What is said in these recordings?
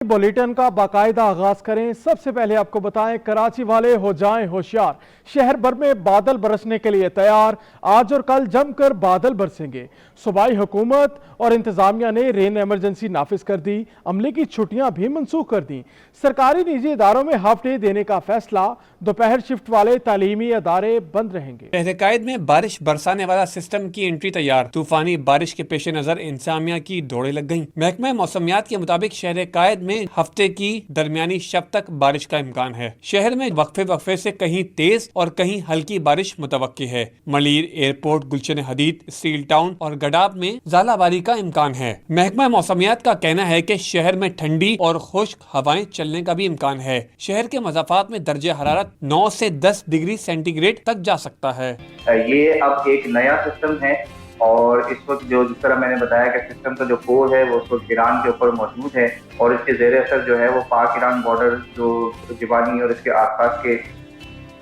Bulletin का बाकायदा आगाज करें। सबसे पहले आपको बताएं, कराची वाले हो जाएं होशियार। शहर भर में बादल बरसने के लिए तैयार। आज और कल जमकर बादल बरसेंगे। सूबाई हुकूमत और इंतजामिया ने रेन एमरजेंसी नाफिज कर दी। अमले की छुट्टियां भी मनसूख कर दी। सरकारी निजी इदारों में हाफ डे देने का फैसला। दोपहर शिफ्ट वाले तालीमी अदारे बंद रहेंगे। शहर कायद में बारिश बरसाने वाला सिस्टम की एंट्री तैयार। तूफानी बारिश के पेश नजर इंतजामिया की दौड़े लग गईं। महकमा मौसमियात के मुताबिक शहर कायद में हफ्ते की दरमियानी शब तक बारिश का इम्कान है। शहर में वक्फे से कहीं तेज और कहीं हल्की बारिश मुतवक्की है। मलीर एयरपोर्ट, गुलशन हदीद, स्टील टाउन और गडाब में ज़ालाबारी का इम्कान है। महकमा मौसमियात का कहना है कि शहर में ठंडी और खुश्क हवाएं चलने का भी इम्कान है। शहर के मज़ाफात में दर्जे हरारत 9 से 10 डिग्री सेंटीग्रेड तक जा सकता है। ये अब एक नया सिस्टम है और इस वक्त जिस तरह मैंने बताया कि सिस्टम का जो कोर है वो उस वक्त ईरान के ऊपर मौजूद है और इसके ज़ेर असर जो है वो पाक ईरान बॉर्डर जो जिबानी और इसके आसपास के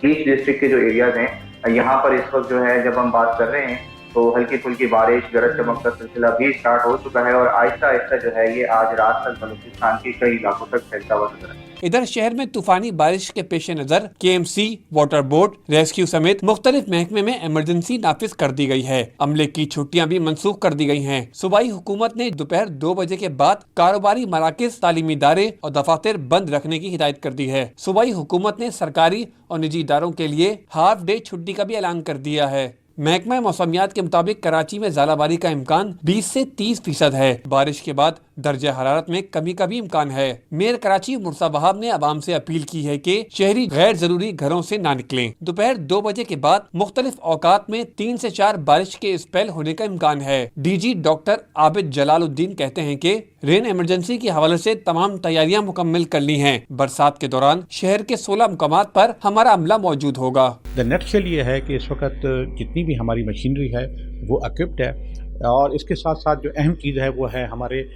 ईस्ट डिस्ट्रिक्ट के जो एरियाज हैं, यहाँ पर इस वक्त जो है जब हम बात कर रहे हैं तो हल्की फुल्की बारिश, गरज चमक का सिलसिला भी स्टार्ट हो चुका है और आहिस्ता आहिस्ता जो है ये आज रात तक बलूचिस्तान के कई इलाकों तक फैलता हुआ नजर है। इधर शहर में तूफानी बारिश के पेश नजर KMC, वाटर बोर्ड, रेस्क्यू समेत मुख्तलिफ महकमे में इमरजेंसी नाफिज कर दी गई है। अमले की छुट्टियां भी मनसूख कर दी गई हैं। सूबाई हुकूमत ने दोपहर 2 बजे के बाद कारोबारी मराकज, तालीमी इदारे और दफातर बंद रखने की हिदायत कर दी है। सूबाई हुकूमत ने सरकारी और निजी इदारों के लिए हाफ डे छुट्टी का भी ऐलान कर दिया है। महकमा मौसमियात के मुताबिक कराची में ज़ालाबारी का इम्कान 20 से 30% है। बारिश के बाद दर्जा हरारत में कमी का भी इम्कान है। मेयर कराची मुर्सा वहाब ने आवाम से अपील की है कि शहरी गैर जरूरी घरों से ना निकलें। दोपहर 2 बजे के बाद मुख्तलिफ औकात में 3 से 4 बारिश के स्पेल होने का इम्कान है। DG डॉक्टर आबिद जलालुद्दीन कहते हैं कि रेन एमरजेंसी के हवाले से तमाम तैयारियां मुकम्मल कर ली हैं। बरसात के दौरान शहर के 16 मुकामात पर हमारा अमला मौजूद होगा। नटशेल ये है कि इस वक्त जितनी भी हमारी मशीनरी है वो इक्विप्ड है और इसके साथ साथ जो अहम चीज़ है वो है हमारे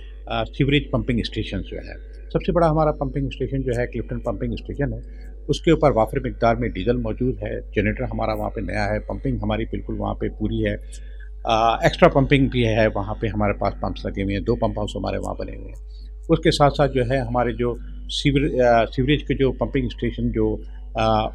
सीवरेज पंपिंग स्टेशन जो है। सबसे बड़ा हमारा पंपिंग स्टेशन जो है क्लिफ्टन पंपिंग स्टेशन है। उसके ऊपर वाफर मिकदार में डीजल मौजूद है। जनरेटर हमारा वहाँ पे नया है। पंपिंग हमारी बिल्कुल वहाँ पे पूरी है। एक्स्ट्रा पंपिंग भी है। वहाँ पे हमारे पास पंप्स लगे हुए हैं। 2 पंप हाउस हमारे वहाँ बने हुए हैं। उसके साथ साथ जो है हमारे जो सीवरेज के जो पंपिंग स्टेशन जो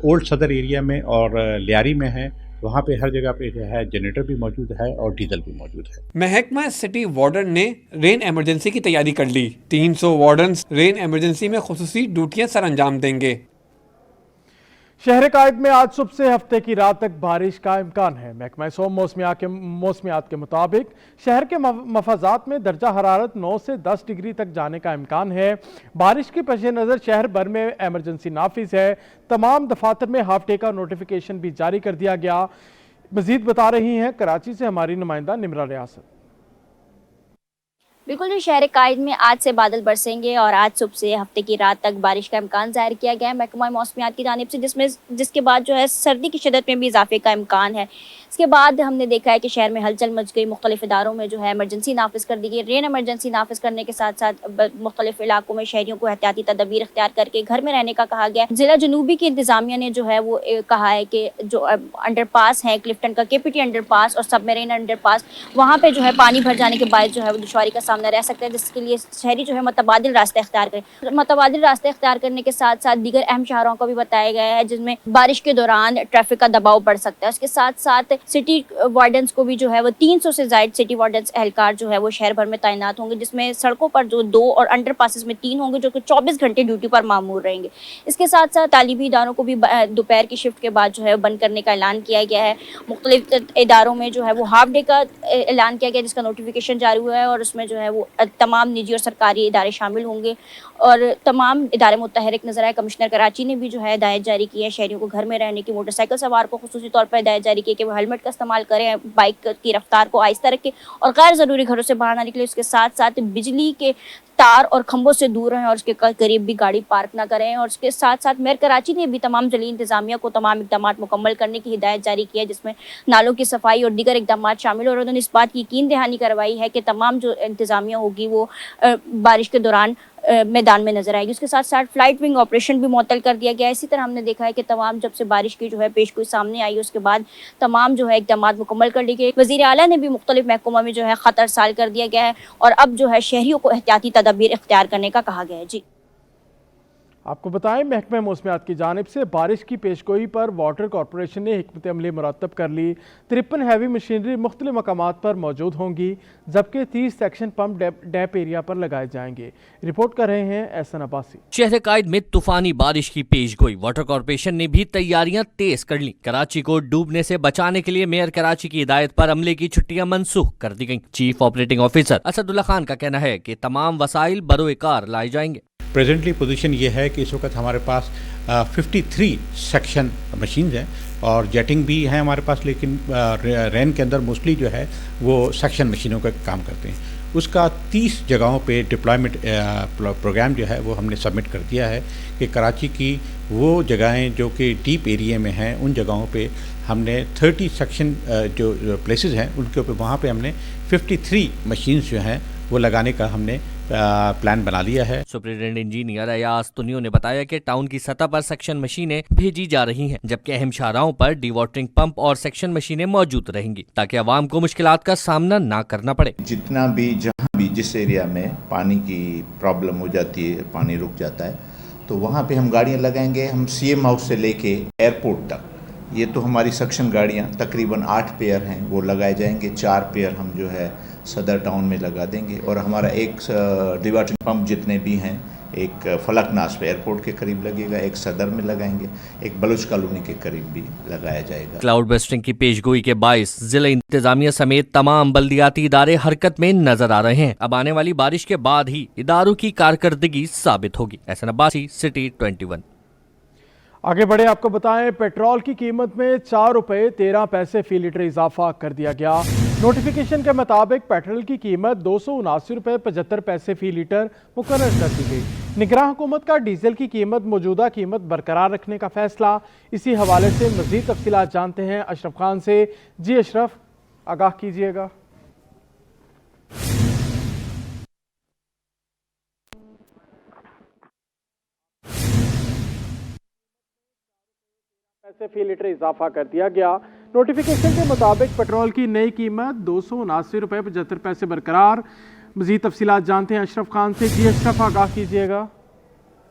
ओल्ड सदर एरिया में और लियारी में है, वहाँ पे हर जगह पे जो है जनरेटर भी मौजूद है और डीजल भी मौजूद है। महकमा सिटी वार्डन ने रेन एमरजेंसी की तैयारी कर ली। 300 वार्डन्स रेन एमरजेंसी में खुसूसी ड्यूटियां सर अंजाम देंगे। शहर कायद में आज सुबह से हफ्ते की रात तक बारिश का इम्कान है। महकमा मौसमियात के मुताबिक शहर के मफाजात में दर्जा हरारत 9 से 10 डिग्री तक जाने का इम्कान है। बारिश के पेश नज़र शहर भर में एमरजेंसी नाफिज है। तमाम दफातर में हाफ डे का नोटिफिकेशन भी जारी कर दिया गया। मजीद बता रही हैं कराची से हमारी नुमाइंदा निमरा रियासत। बिल्कुल जी, शहर कायद में आज से बादल बरसेंगे और आज सुबह से हफ्ते की रात तक बारिश का इम्कान जाहिर किया गया है महकमा मौसमियात की जानिब से, जिसके बाद जो है सर्दी की शिद्दत में भी इजाफे का इम्कान है। इसके बाद हमने देखा है कि शहर में हलचल मच गई। मुख्तलिफ इदारों में जो है एमरजेंसी नाफिज कर दी गई। रेन एमरजेंसी नाफिज करने के साथ साथ मुख्तलिफ इलाकों में शहरियों को एहतियाती तदबीर इख्तियार करके घर में रहने का कहा गया। जिला जनूबी की इंतजामिया ने जो है वो कहा है कि जो अंडरपास है, क्लिफ्टन का KPT अंडरपास और सबमरीन अंडरपास, वहाँ पे जो है पानी भर जाने के बाद जो है वो दुश्वारी का सामना रह सकता है, जिसके लिए शहरी जो है मुतबादिल रास्ते इख्तियार करें। मुतबादिल रास्ते इख्तियार करने के साथ साथ दीगर अहम शहरों को भी बताया गया है जिसमें बारिश के दौरान ट्रैफिक का दबाव बढ़ सकता है। उसके साथ साथ सिटी वार्डन्स को भी जो है वो 300 से ज़ायद सिटी वार्डन्स एहलकार जो है वो शहर भर में तैनात होंगे, जिसमें सड़कों पर जो 2 और अंडर पासिस में 3 होंगे जो कि 24 घंटे ड्यूटी पर मामूर रहेंगे। इसके साथ साथ तालीमी इदारों को भी दोपहर की शिफ्ट के बाद जो है बंद करने का ऐलान किया गया है। मुख्तलिफ इदारों में जो है वो हाफ डे का ऐलान किया गया जिसका नोटिफिकेशन जारी हुआ है और उसमें जो है वो तमाम निजी और सरकारी इदारे शामिल होंगे और तमाम इदारे मुतहरिक नजर आए। कमिश्नर कराची ने भी जो है हिदायत जारी की है शहरियों को घर में रहने की। मोटरसाइकिल सवार को खुसूसी तौर पर हिदायत जारी की कि वो हेलमेट का इस्तेमाल करें, बाइक की रफ्तार को आहिस्ता रखें और गैर ज़रूरी घरों से बाहर ना निकले। उसके साथ साथ बिजली के तार और खंभों से दूर रहें और उसके करीब भी गाड़ी पार्क ना करें। और उसके साथ साथ मेयर कराची ने भी तमाम ज़िली इंतजामिया को तमाम इकदाम मुकम्मल करने की हिदायत जारी की है, जिसमें नालों की सफाई और दीगर इकदाम शामिल। और उन्होंने इस बात की यकीन दहानी करवाई है कि तमाम जो इंतजामिया होगी वो बारिश के दौरान मैदान में नजर आएगी। उसके साथ साथ फ्लाइट विंग ऑपरेशन भी मुअत्तल कर दिया गया है। इसी तरह हमने देखा है कि तमाम जब से बारिश की जो है पेशगोई सामने आई उसके बाद तमाम जो है इकदाम मुकम्मल कर लिए गए। वज़ीर आला ने भी मुख्तलिफ महकमा में जो है ख़तर साल कर दिया गया है और अब जो है शहरियों को एहतियाती तदबीर इख्तियार करने का कहा गया है। जी। आपको बताएं, महकमे मौसमियात की जानिब से बारिश की पेशगोई पर वाटर कॉरपोरेशन ने हिकमत अमली मुरतब कर ली। 53 हैवी मशीनरी मुख्तलिफ मकामात पर मौजूद होंगी, जबकि 30 सेक्शन पंप डैप एरिया पर लगाए जाएंगे। रिपोर्ट कर रहे हैं एहसन अब्बासी। शहर कायद में तूफानी बारिश की पेशगोई, वाटर कॉरपोरेशन ने भी तैयारियां तेज कर ली। कराची को डूबने से बचाने के लिए मेयर कराची की हिदायत पर अमले की छुट्टियां मनसूख कर दी गईं। Chief operating officer Asadullah Khan का कहना है कि तमाम वसाइल बरोएकार लाए जाएंगे। प्रेजेंटली पोजीशन ये है कि इस वक्त हमारे पास 53 सेक्शन मशीन्स हैं और जेटिंग भी है हमारे पास, लेकिन रेन के अंदर मोस्टली जो है वो सेक्शन मशीनों का काम करते हैं। उसका 30 जगहों पे डिप्लॉयमेंट प्रोग्राम जो है वो हमने सबमिट कर दिया है कि कराची की वो जगहें जो कि डीप एरिया में हैं उन जगहों पे हमने 30 सेक्शन जो प्लेसेस हैं उनके ऊपर वहाँ पे हमने 53 मशीन्स जो हैं वो लगाने का हमने प्लान बना लिया है। सुपरिटेंडेंट इंजीनियर अयाज तुनियो ने बताया कि टाउन की सतह पर सेक्शन मशीनें भेजी जा रही हैं, जबकि अहम शाहराहों पर डीवाटरिंग पंप और सेक्शन मशीनें मौजूद रहेंगी ताकि आवाम को मुश्किलात का सामना ना करना पड़े। जितना भी जहाँ भी जिस एरिया में पानी की प्रॉब्लम हो जाती है, पानी रुक जाता है, तो वहाँ पे हम गाड़ियाँ लगाएंगे। हम CM हाउस से लेके एयरपोर्ट तक ये तो हमारी सक्शन गाड़ियाँ तकरीबन 8 पेयर हैं वो लगाए जाएंगे। 4 पेयर हम जो है सदर टाउन में लगा देंगे और हमारा एक डिवाटरिंग पंप जितने भी हैं, एक फलक नास पे एयरपोर्ट के करीब लगेगा, एक सदर में लगाएंगे, एक बलूच कॉलोनी के करीब भी लगाया जाएगा। क्लाउड बस्टिंग की पेशगोई के बाइस जिला इंतजामिया समेत तमाम बल्दियाती इदारे हरकत में नजर आ रहे हैं। अब आने वाली बारिश के बाद ही इदारों की कारकर्दगी साबित होगी। एहसन अब्बासी, सिटी 21। आगे बढ़े, आपको बताएं, पेट्रोल की कीमत में 4 रुपये 13 पैसे फी लीटर इजाफा कर दिया गया। नोटिफिकेशन के मुताबिक पेट्रोल की कीमत 279 रुपये 75 पैसे फी लीटर मुकर्रर कर दी गई। निगरान हुकूमत का डीजल की कीमत मौजूदा कीमत बरकरार रखने का फैसला। इसी हवाले से मजीद तफसीलात जानते हैं अशरफ खान से। जी अशरफ, आगाह कीजिएगा। पैसे फी लीटर इजाफा कर दिया गया। नोटिफिकेशन के मुताबिक पेट्रोल की नई कीमत 279 रुपये 75 पैसे बरकरार। मजीद तफसीलात जानते हैं अशरफ खान से। जी अशरफ, आगाह कीजिएगा।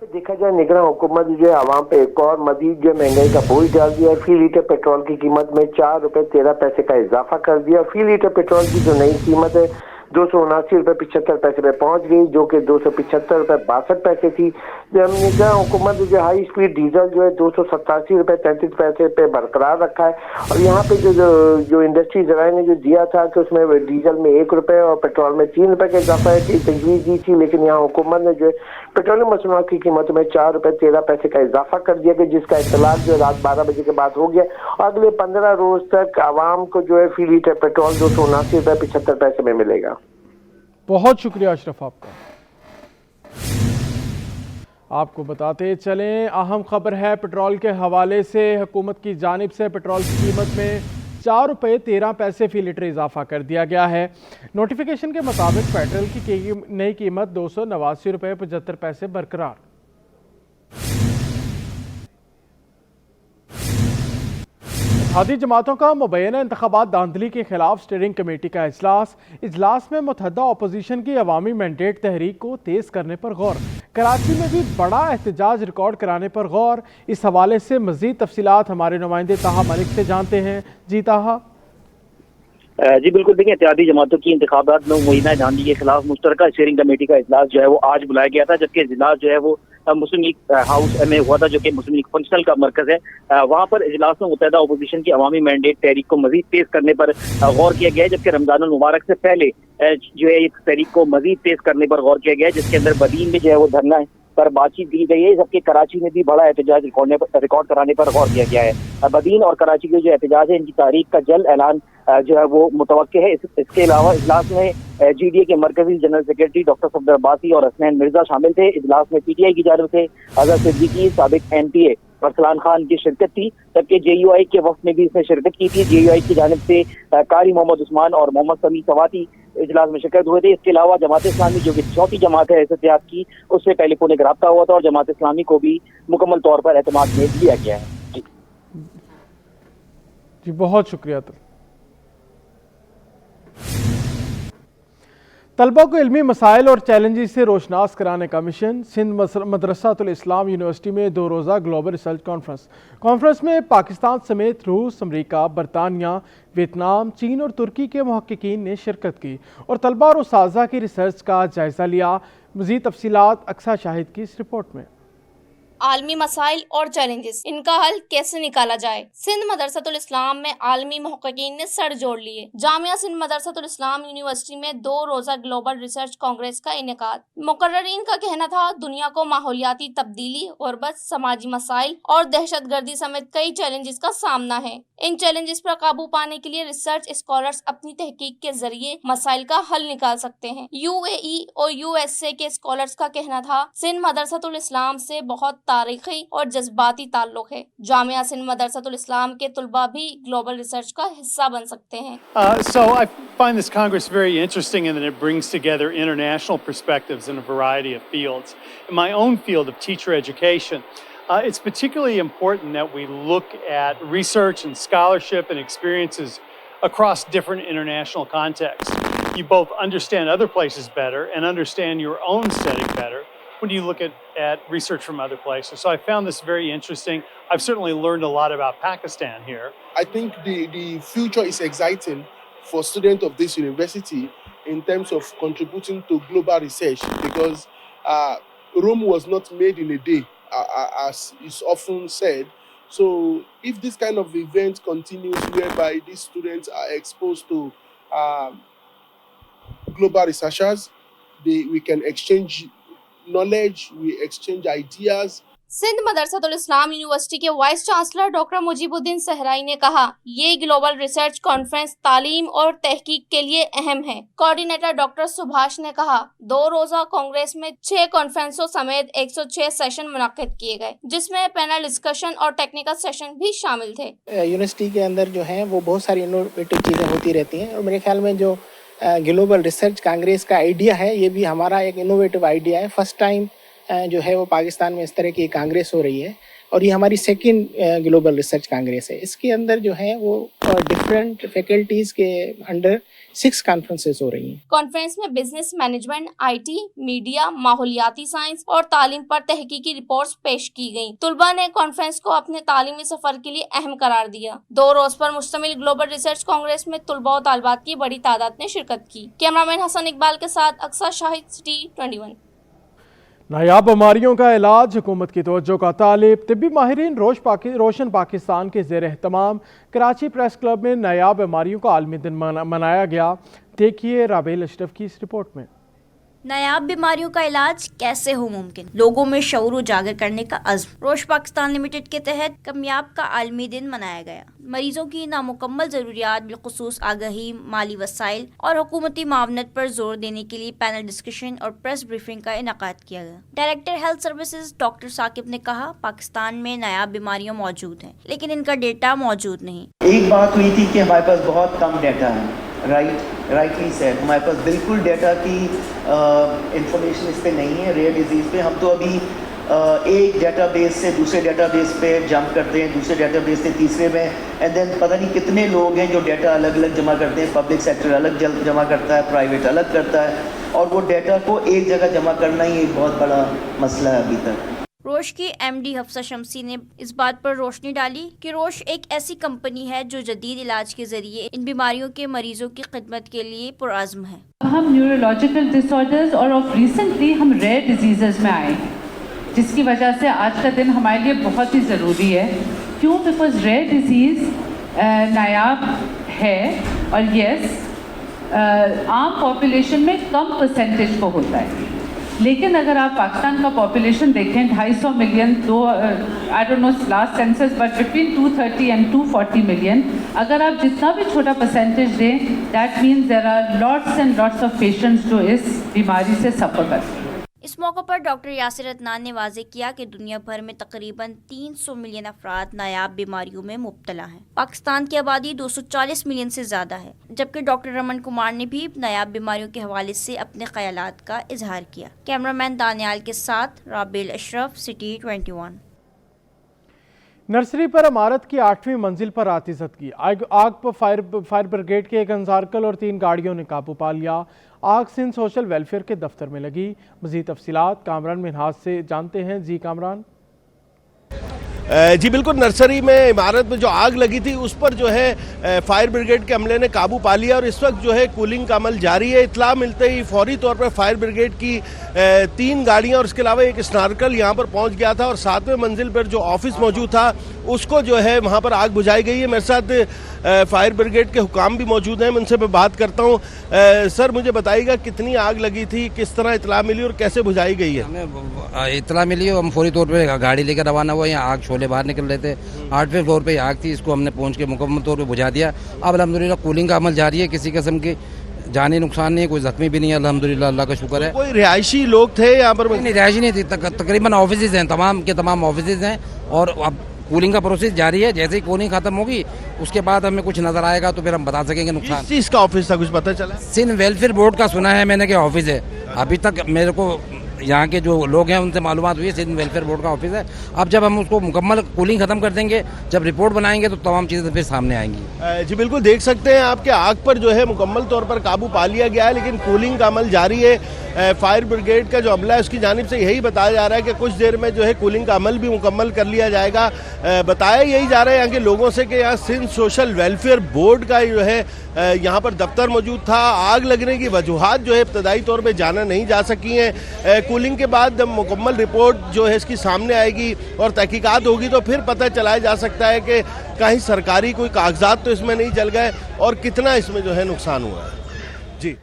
देखा जाए, निगरान हुकूमत जो है आवाम पे एक और मजीद जो महंगाई का बोझ डाल दिया है। फी लीटर पेट्रोल की कीमत में 4 रुपये 13 पैसे का इजाफा कर दिया। फी लीटर पेट्रोल की जो नई कीमत है 279 रुपये 75 पैसे पे पहुंच गई, जो कि 275 रुपये 62 पैसे थी। निगरान हुकूमत जो हाई स्पीड डीजल जो है 287 रुपये 33 पैसे पे बरकरार रखा है। और यहाँ पे जो इंडस्ट्री जराए ने जो दिया था कि उसमें डीजल में 1 रुपये और पेट्रोल में 3 रुपये का इजाफा की तजवीज़ दी थी, लेकिन यहाँ हुकूमत ने जो है पेट्रोलियम मसनूआत की कीमत में 4 रुपये 13 पैसे का इजाफा कर दिया गया, जिसका इतलाक जो रात 12 बजे के बाद हो गया। और अगले 15 रोज तक आवाम को जो है फी लीटर पेट्रोल 279 रुपये 75 पैसे में मिलेगा। बहुत शुक्रिया अशरफ आपका। आपको बताते चलें, अहम खबर है पेट्रोल के हवाले से। हुकूमत की जानिब से पेट्रोल की कीमत में 4 रुपये 13 पैसे फी लीटर इजाफा कर दिया गया है। नोटिफिकेशन के मुताबिक पेट्रोल की नई कीमत 289 रुपये 75 पैसे बरकरार। इत्तेहादी जमातों का मुबैना इंतखाबात धांधली के खिलाफ स्टीयरिंग कमेटी का इजलास में मुतहद्दा अपोजिशन की अवामी मैंडेट तहरीक को तेज करने पर गौर। कराची में भी बड़ा एहतजाज रिकॉर्ड कराने पर गौर। इस हवाले से मजीद तफसीलात हमारे नुमाइंदे ताहा मलिक से जानते हैं। जी ताहा। जी बिल्कुल, देखिए, इत्तेहादी जमातों की इंतखाबात में मुबैना धांधली के खिलाफ मुश्तरका स्टीयरिंग कमेटी का इजलास जो है वो आज बुलाया गया था, जबकि इजलास जो है वो मुस्लिम लीग हाउस में हुआ था, जो कि मुस्लिम लीग फंक्शनल का मरकज है। वहाँ पर इजलास में मुत्तहदा अपोजिशन की अवामी मैंडेट तहरीक को मजीद तेज करने पर गौर किया गया है, जबकि रमजानुल मुबारक से पहले जो है इस तहरीक को मजीद तेज करने पर गौर किया गया है, जिसके अंदर बदीन में जो है वो धरना पर बातचीत दी गई है, जबकि कराची में भी बड़ा एहतजाज रिकॉर्ड कराने पर गौर किया गया है। बदीन और कराची के जो एहतजाज है इनकी तारीख का जल्द ऐलान जो है वो मुतवक्के है। इसके अलावा इजलास में GDA के मरकजी general secretary doctor Safdar Abbasi और हसनैन मिर्जा शामिल थे। इजलास में PTI की जानिब से अजहर सिद्दीकी, साबिक MPA अरसलान खान की शिरकत थी, जबकि JUI के वक्त में भी इसने शिरकत की थी। JUI की जानिब से कारी मोहम्मद उस्मान और मोहम्मद समी सवाती इजलास में शिरकत हुए थे। इसके अलावा जमात इस्लामी जो कि चौथी जमात है एहतियात की, उससे टेलीफोन एक राब्ता हुआ था और जमात इस्लामी को भी मुकम्मल तौर पर एतमाद में लिया गया है। जी बहुत शुक्रिया। طلبہ کو علمی مسائل اور چیلنجز سے روشناس کرانے کا مشن سندھ مدرسۃ الاسلام یونیورسٹی میں 2 روزہ گلوبل ریسرچ کانفرنس میں پاکستان سمیت روس، امریکہ، برطانیہ، ویتنام، چین اور ترکی کے محققین نے شرکت کی اور طلبہ اور اساتذہ کی ریسرچ کا جائزہ لیا۔ مزید تفصیلات اقصیٰ شاہد کی اس رپورٹ میں۔ عالمی مسائل اور چیلنجز، ان کا حل کیسے نکالا جائے؟ سندھ مدرسۃ الاسلام میں عالمی محققین نے سر جوڑ لیے۔ جامعہ سندھ مدرسۃ الاسلام یونیورسٹی میں 2 روزہ گلوبل ریسرچ کانگریس کا انعقاد۔ مقررین کا کہنا تھا دنیا کو ماحولیاتی تبدیلی، غربت، سماجی مسائل اور دہشت گردی سمیت کئی چیلنجز کا سامنا ہے۔ ان چیلنجز پر قابو پانے کے لیے ریسرچ اسکالرز اپنی تحقیق کے ذریعے مسائل کا حل نکال سکتے ہیں۔ UAE اور USA کے اسکالرز کا کہنا تھا سندھ مدرسۃ الاسلام سے بہت تاریخی اور جذباتی تعلق ہے۔ جامعہ سندھ مدرسۃ الاسلام کے طلباء بھی گلوبل ریسرچ کا حصہ بن سکتے ہیں۔ So I find this Congress very interesting in that it brings together international perspectives in a variety of fields. In my own field of teacher education, it's particularly important that we look at research and scholarship and experiences across different international contexts. You both understand other places better and understand your own setting better when you look at research from other places. So I found this very interesting. I've certainly learned a lot about Pakistan here. I think the future is exciting for students of this university in terms of contributing to global research, because Rome was not made in a day, as is often said. So if this kind of event continues whereby these students are exposed to global researchers, we can exchange knowledge, we exchange ideas. Sindh مدرسۃ الاسلام university کے vice chancellor doctor Mujeeb الدین صحرائی نے کہا یہ global research conference تعلیم اور تحقیق کے لیے اہم ہے۔ کوارڈینیٹر ڈاکٹر سبھاش نے کہا 2 روزہ کانگریس میں 6 کانفرنسوں سمیت 106 سیشن منعقد کیے گئے، جس میں پینل ڈسکشن اور ٹیکنیکل سیشن بھی شامل تھے۔ یونیورسٹی کے اندر جو ہیں وہ بہت ساری انوویٹو چیزیں ہوتی رہتی ہیں، اور میرے خیال میں جو گلوبل ریسرچ کانگریس کا آئیڈیا ہے یہ بھی ہمارا ایک انوویٹو آئیڈیا ہے۔ فرسٹ ٹائم جو ہے وہ پاکستان میں اس طرح کی کانگریس ہو رہی ہے، اور یہ ہماری 2nd گلوبل ریسرچ کانگریس ہے۔ اس کے اندر جو ہے وہ ڈفرینٹ فیکلٹیز کے انڈر 6 کانفرنسز ہو رہی ہیں۔ کانفرنس میں بزنس مینجمنٹ، IT، میڈیا، ماحولیاتی سائنس اور تعلیم پر تحقیقی رپورٹس پیش کی گئیں۔ طلباء نے کانفرنس کو اپنے تعلیمی سفر کے لیے اہم قرار دیا۔ 2 روز پر مشتمل گلوبل ریسرچ کانگریس میں طلباء و طالبات کی بڑی تعداد نے شرکت کی۔ کیمرامین حسن اقبال کے ساتھ اقصیٰ شاہد، سٹی 21۔ نایاب بیماریوں کا علاج حکومت کی توجہ کا طالب۔ طبی ماہرین روشن پاکستان کے زیر اہتمام کراچی پریس کلب میں نایاب بیماریوں کا عالمی دن منایا گیا۔ دیکھیے رابیل اشرف کی اس رپورٹ میں۔ نایاب بیماریوں کا علاج کیسے ہو ممکن، لوگوں میں شعور اجاگر کرنے کا عزم۔ روش پاکستان لمیٹڈ کے تحت کمیاب کا عالمی دن منایا گیا۔ مریضوں کی نامکمل ضروریات بالخصوص آگہی، مالی وسائل اور حکومتی معاونت پر زور دینے کے لیے پینل ڈسکشن اور پریس بریفنگ کا انعقاد کیا گیا۔ Director health services doctor Saqib نے کہا پاکستان میں نایاب بیماریاں موجود ہیں لیکن ان کا ڈیٹا موجود نہیں۔ ایک بات ہوئی تھی کہ ہمارے پاس بہت کم ڈیٹا ہے، رائٹلی سیڈ، ہمارے پاس بالکل ڈیٹا کی انفارمیشن اس پہ نہیں ہے۔ ریئر ڈیزیز پہ ہم تو ابھی ایک ڈیٹا بیس سے دوسرے ڈیٹا بیس پہ جمپ کرتے ہیں، دوسرے ڈیٹا بیس سے تیسرے میں، اینڈ دین پتہ نہیں کتنے لوگ ہیں جو ڈیٹا الگ الگ جمع کرتے ہیں۔ پبلک سیکٹر الگ جمع کرتا ہے، پرائیویٹ الگ کرتا ہے، اور وہ ڈیٹا کو ایک جگہ جمع کرنا ہی ایک بہت بڑا مسئلہ ہے ابھی تک۔ روش کی MD حفصہ شمسی نے اس بات پر روشنی ڈالی کہ روش ایک ایسی کمپنی ہے جو جدید علاج کے ذریعے ان بیماریوں کے مریضوں کی خدمت کے لیے پرعزم ہے۔ ہم نیورولوجیکل ڈس آرڈرز اور ریسنٹلی ہم ریئر ڈیزیزز میں آئے، جس کی وجہ سے آج کا دن ہمارے لیے بہت ہی ضروری ہے۔ کیوں؟ بیکاز ریئر ڈیزیز نایاب ہے، اور یس عام پاپولیشن میں کم پرسنٹیج کو ہوتا ہے، لیکن اگر آپ پاکستان کا پاپولیشن دیکھیں 250 million, I don't know last census but between 230 and 240 million, اگر آپ جتنا بھی چھوٹا پرسنٹیج دیں that means there are lots and lots of patients جو اس بیماری سے سفر کرتے ہیں۔ اس موقع پر ڈاکٹر یاسر عدنان نے واضح کیا کہ دنیا بھر میں تقریباً 300 ملین افراد نایاب بیماریوں میں مبتلا ہیں۔ پاکستان کی آبادی 240 ملین سے زیادہ ہے، جبکہ ڈاکٹر رمن کمار نے بھی نایاب بیماریوں کے حوالے سے اپنے خیالات کا اظہار کیا۔ کیمرامین دانیال کے ساتھ رابیل اشرف، سٹی 21۔ نرسری پر عمارت کی 8ویں منزل پر آتی زدگی، آگ پر فائر بریگیڈ کے 1 انزارکل اور 3 گاڑیوں نے قابو پا لیا۔ आग सिंध सोशल वेलफेयर के दफ्तर में लगी। मज़ीद तफसीलात कामरान मिन्हाज से जानते हैं। जी कामरान। जी बिल्कुल, नर्सरी में इमारत में जो आग लगी थी उस पर जो है फायर ब्रिगेड के अमले ने काबू पा लिया और इस वक्त जो है कूलिंग का अमल जारी है। इत्तला मिलते ही फौरी तौर पर फायर ब्रिगेड की 3 गाड़ियां और इसके अलावा एक स्नार्कल यहां पर पहुंच गया था और 7वें मंजिल पर जो ऑफिस मौजूद था उसको जो है वहां पर आग बुझाई गई है। मेरे साथ फायर ब्रिगेड के हुकाम भी मौजूद हैं, मैं उनसे मैं बात करता हूँ। सर मुझे बताइएगा कितनी आग लगी थी, किस तरह इत्तला मिली और कैसे बुझाई गई है? हमें इत्तला मिली, हम फौरी तौर पर गाड़ी लेकर रवाना हुआ। यहाँ आग शोले बाहर निकल रहे थे, 8वें फ्लोर पे आग थी, इसको हमने पहुंच के मुकम्मल तौर पे बुझा दिया। अब अल्हम्दुलिल्लाह कूलिंग का अमल जारी है, किसी किस्म की जानी नुकसान नहीं है, कोई जख्मी भी नहीं है, अल्हम्दुलिल्लाह अल्लाह का शुक्र है। कोई रिहायशी लोग थे यहाँ पर? नहीं, रिहायशी नहीं थी, तकरीबन ऑफिस हैं, तमाम के तमाम ऑफिस हैं और अब कूलिंग का प्रोसेस जारी है। जैसे ही कूलिंग खत्म होगी उसके बाद हमें कुछ नजर आएगा तो फिर हम बता सकेंगे नुकसान। किस चीज़ का ऑफिस था, कुछ पता चला? सिंध वेलफेयर बोर्ड का सुना है मैंने कि ऑफिस है। अभी तक मेरे को यहाँ के जो लोग हैं उनसे मालूमात हुई है सिंध वेलफेयर बोर्ड का ऑफिस है। अब जब हम उसको मुकम्मल कूलिंग खत्म कर देंगे, जब रिपोर्ट बनाएंगे तो तमाम चीज़ें फिर सामने आएंगी। जी बिल्कुल, देख सकते हैं आपके आग पर जो है मुकम्मल तौर पर काबू पा लिया गया है, लेकिन कूलिंग का अमल जारी है। फायर ब्रिगेड का जो अमला है उसकी जानिब से यही बताया जा रहा है कि कुछ देर में जो है कूलिंग का अमल भी मुकम्मल कर लिया जाएगा। बताया यही जा रहा है यहाँ के लोगों से कि यहाँ सिंध सोशल वेलफेयर बोर्ड का जो है यहाँ पर दफ्तर मौजूद था। आग लगने की वजूहात जो है इब्तदाई तौर पे जाना नहीं जा सकी हैं। कूलिंग के बाद मुकम्मल रिपोर्ट जो है इसकी सामने आएगी और तहकीकात होगी तो फिर पता चलाया जा सकता है कि कहीं सरकारी कोई कागजात तो इसमें नहीं जल गए और कितना इसमें जो है नुकसान हुआ है। जी।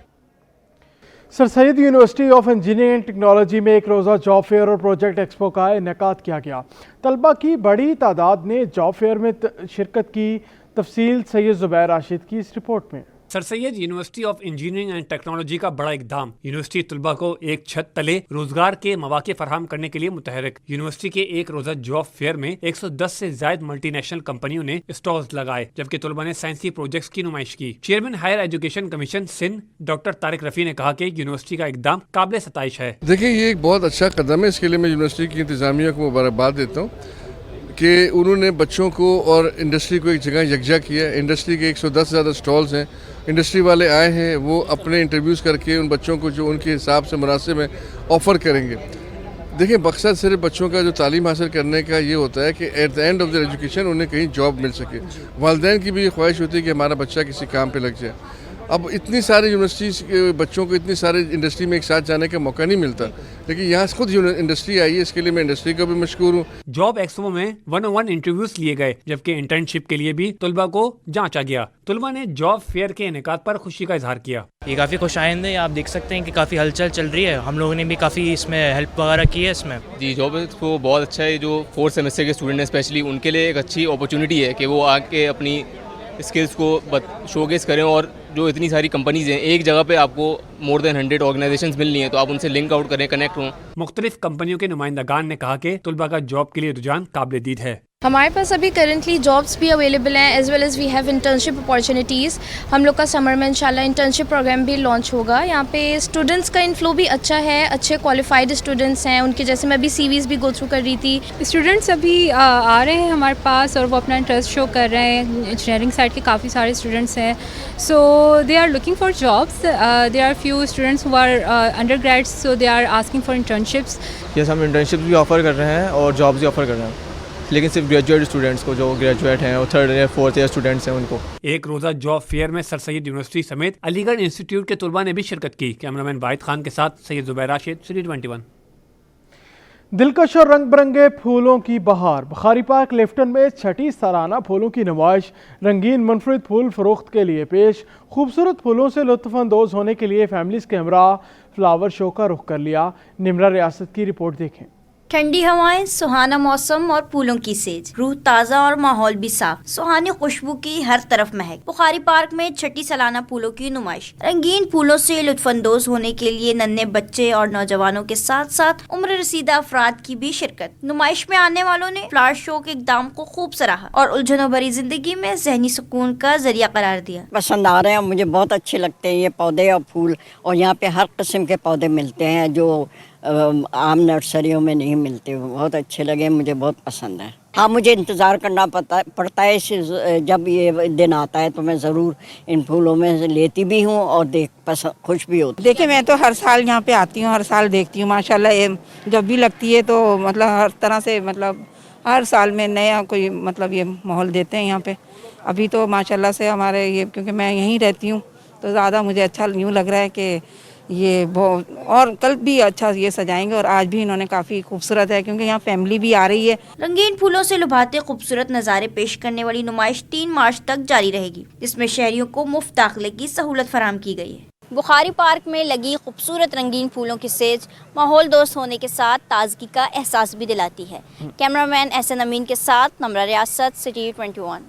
Sir Syed university of engineering and technology में एक रोज़ा जॉब फेयर और प्रोजेक्ट एक्सपो का इनेकाद किया गया। तलबा की बड़ी तादाद ने जॉब फेयर में शिरकत की। तफसील सैयद ज़ुबैर राशिद की इस रिपोर्ट में। Sir Syed university of engineering and technology का बड़ा इकदाम। यूनिवर्सिटी तलबा को एक छत तले रोजगार के मौके फराहम करने के लिए मुतहरिक। यूनिवर्सिटी के एक रोजा जॉब फेयर में 110 से ज्यादा मल्टीनेशनल कंपनियों ने स्टॉल्स लगाए, जबकि तलबा ने साइंसी प्रोजेक्ट्स की नुमाइश की। Chairman higher education commission Sindh doctor Tariq Rafi ने कहा कि यूनिवर्सिटी का इकदाम काबिल सताइश है। देखिए, ये एक बहुत अच्छा कदम है, इसके लिए मैं यूनिवर्सिटी की इंतजामिया को मुबारकबाद देता हूँ कि उन्होंने बच्चों को और इंडस्ट्री को एक जगह यकजा किया। इंडस्ट्री के 110 से ज़्यादा स्टॉल्स हैं, इंडस्ट्री वाले आए हैं, वो अपने इंटरव्यूज़ करके उन बच्चों को जो उनके हिसाब से मुनासिब है ऑफ़र करेंगे। देखिए, मकसद सिर्फ बच्चों का जो तालीम हासिल करने का ये होता है कि at the end of the education उन्हें कहीं जॉब मिल सके। वालिदैन की भी ये ख्वाहिश होती है कि हमारा बच्चा किसी काम पे लग जाए। अब इतनी सारे यूनिवर्सिटीज़ के बच्चों को इतनी सारे इंडस्ट्री में एक साथ जाने का मौका नहीं मिलता, लेकिन यहाँ खुद इंडस्ट्री आई है, इसके लिए मैं इंडस्ट्री को भी मशकूर हूँ। जॉब एक्सपो में 101 इंटरव्यूज लिए गए, जबकि इंटर्नशिप के लिए भी तलबा को जांचा गया। तलबा ने जॉब फेयर के इनेकाद पर खुशी का इजहार किया। ये काफ़ी खुशाइंद है, आप देख सकते हैं कि काफ़ी हलचल चल रही है। हम लोगों ने भी काफ़ी इसमें हेल्प वगैरह की है इसमें। जी, जॉब एक्सपो बहुत अच्छा है। जो 4th सेमेस्टर के स्टूडेंट हैं स्पेशली उनके लिए एक अच्छी अपॉर्चुनिटी है कि वो आके अपनी स्किल्स को शोकेस करें। और जो इतनी सारी कंपनीज हैं, एक जगह पे आपको मोर देन 100 ऑर्गेनाइजेशंस मिलनी है, तो आप उनसे लिंक आउट करें, कनेक्ट हों। मुख्तलिफ कंपनियों के नुमाइंदगान ने कहा कि तलबा का जॉब के लिए रुझान काबिल दीद है। हमारे पास अभी करंटली जॉब्स भी अवेलेबल हैं, as well as we have internship opportunities. हम लोग का समर में इंशाल्लाह इंटर्नशिप प्रोग्राम भी लॉन्च होगा। यहाँ पे स्टूडेंट्स का इनफ्लो भी अच्छा है, अच्छे क्वालिफाइड स्टूडेंट्स हैं उनके, जैसे मैं अभी सीवीज़ भी गो थ्रू कर रही थी। स्टूडेंट्स अभी आ रहे हैं हमारे पास और वो अपना इंटरेस्ट शो कर रहे हैं। इंजीनियरिंग साइड के काफ़ी सारे स्टूडेंट्स हैं, so they are looking for jobs. There are few students who are under grades, so they are asking for internships. Yes, हम इंटर्नशिप्स भी ऑफ़र कर रहे हैं और जॉब्स भी ऑफ़र कर रहे हैं, लेकिन सिर्फ ग्रेजुएट स्टूडेंट्स को, जो ग्रेजुएट हैं और 3rd year 4th year students हैं उनको। एक रोज़ा जॉब फेयर में सर सैयद यूनिवर्सिटी समेत अलीगढ़ इंस्टीट्यूट के तलबा ने भी शिरकत की। कैमरामैन वाहिद खान के साथ सैयद ज़ुबैर राशिद, City 21। दिलकश और रंग बिरंगे फूलों की बहार। बुखारी पार्क लिफ्टन में 6ठी सालाना फूलों की नुमाइश। रंगीन मुनफरिद फूल फरोख्त के लिए पेश। खूबसूरत फूलों से लुत्फ़अंदोज़ होने के लिए फैमिलीज़ के हमरा फ्लावर शो का रुख कर लिया। निमरा रियासत की रिपोर्ट देखें। ठंडी हवाएं, सुहाना मौसम और फूलों की सेज, रूह ताज़ा और माहौल भी साफ। सुहानी खुशबू की हर तरफ महक। बुखारी पार्क में 6ठी सालाना फूलों की नुमाइश। रंगीन फूलों से लुत्फानंदोज होने के लिए नन्हे बच्चे और नौजवानों के साथ साथ उम्र रसीदा अफराद की भी शिरकत। नुमाइश में आने वालों ने फ्लावर शो के इक़दाम को खूब सराहा और उलझनों भरी जिंदगी में ज़हनी सुकून का जरिया करार दिया। पसंद आ रहे हैं, मुझे बहुत अच्छे लगते हैं ये पौधे और फूल, और यहाँ पे हर किस्म के पौधे मिलते हैं जो आम नर्सरियों में नहीं मिलते, बहुत अच्छे लगे, मुझे बहुत पसंद है। हाँ, मुझे इंतज़ार करना पड़ता है, जब ये दिन आता है तो मैं ज़रूर इन फूलों में से लेती भी हूँ और खुश भी होती हूँ। देखिए, मैं तो हर साल यहाँ पे आती हूँ, हर साल देखती हूँ, माशाल्लाह ये जब भी लगती है तो मतलब हर तरह से, मतलब हर साल में नया कोई मतलब ये माहौल देते हैं यहाँ पे। अभी तो माशाल्लाह से हमारे ये, क्योंकि मैं यहीं रहती हूँ तो ज़्यादा मुझे अच्छा यूँ लग रहा है कि ये बहुत, और कल भी अच्छा ये सजाएंगे, और आज भी इन्होंने काफ़ी खूबसूरत है क्योंकि यहाँ फैमिली भी आ रही है। रंगीन फूलों से लुभाते खूबसूरत नज़ारे पेश करने वाली नुमाइश 3 मार्च तक जारी रहेगी, जिसमें शहरियों को मुफ्त दाखिले की सहूलत फराहम की गई है। बुखारी पार्क में लगी खूबसूरत रंगीन फूलों की सेज माहौल दोस्त होने के साथ ताजगी का एहसास भी दिलाती है। कैमरामैन एहसन अमीन के साथ नम्रा रियासत, सिटी 21।